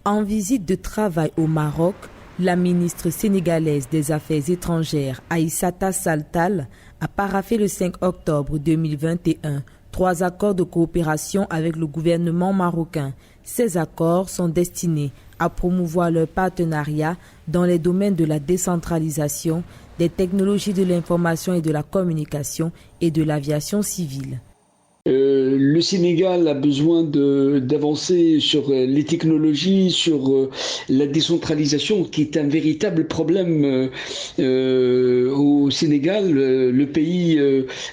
En visite de travail au Maroc, la ministre sénégalaise des Affaires étrangères, Aïssata Sall Tall, a paraphé le 5 octobre 2021 3 accords de coopération avec le gouvernement marocain. Ces accords sont destinés à promouvoir leur partenariat dans les domaines de la décentralisation, des technologies de l'information et de la communication et de l'aviation civile. Le Sénégal a besoin d'avancer sur les technologies, sur la décentralisation, qui est un véritable problème au Sénégal. Le pays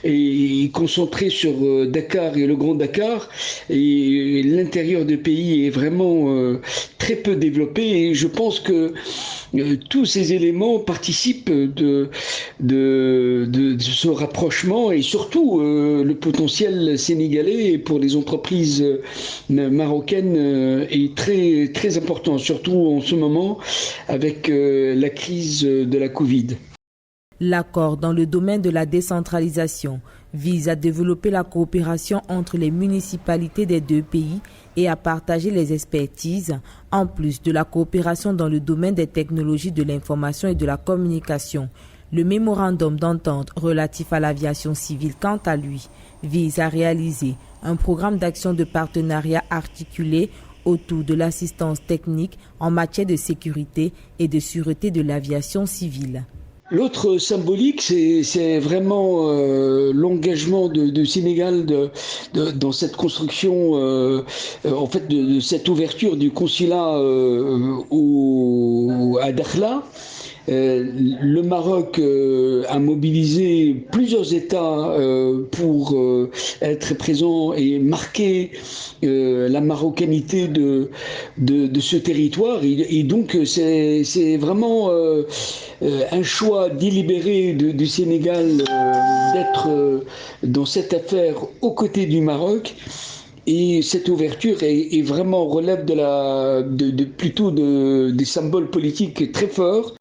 est concentré sur Dakar et le Grand Dakar, et l'intérieur du pays est vraiment très peu développé. Et je pense que tous ces éléments participent de ce rapprochement, et surtout le potentiel sénégalais pour les entreprises marocaines est très, très important, surtout en ce moment avec la crise de la Covid. L'accord dans le domaine de la décentralisation vise à développer la coopération entre les municipalités des deux pays et à partager les expertises, en plus de la coopération dans le domaine des technologies de l'information et de la communication. Le mémorandum d'entente relatif à l'aviation civile, quant à lui, vise à réaliser un programme d'action de partenariat articulé autour de l'assistance technique en matière de sécurité et de sûreté de l'aviation civile. L'autre symbolique, c'est vraiment l'engagement du Sénégal dans cette construction, en fait, de cette ouverture du consulat à Dakhla. Le Maroc a mobilisé plusieurs États pour être présent et marquer la marocanité de ce territoire. Et donc c'est vraiment un choix délibéré du Sénégal d'être dans cette affaire aux côtés du Maroc. Et cette ouverture est vraiment relève plutôt des symboles politiques très forts.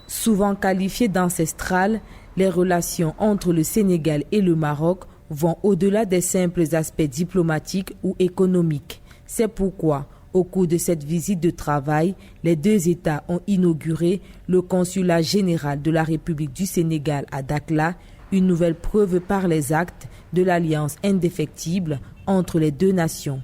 Souvent qualifiées d'ancestrales, les relations entre le Sénégal et le Maroc vont au-delà des simples aspects diplomatiques ou économiques. C'est pourquoi, au cours de cette visite de travail, les deux États ont inauguré le consulat général de la République du Sénégal à Dakhla, une nouvelle preuve par les actes de l'alliance indéfectible entre les deux nations.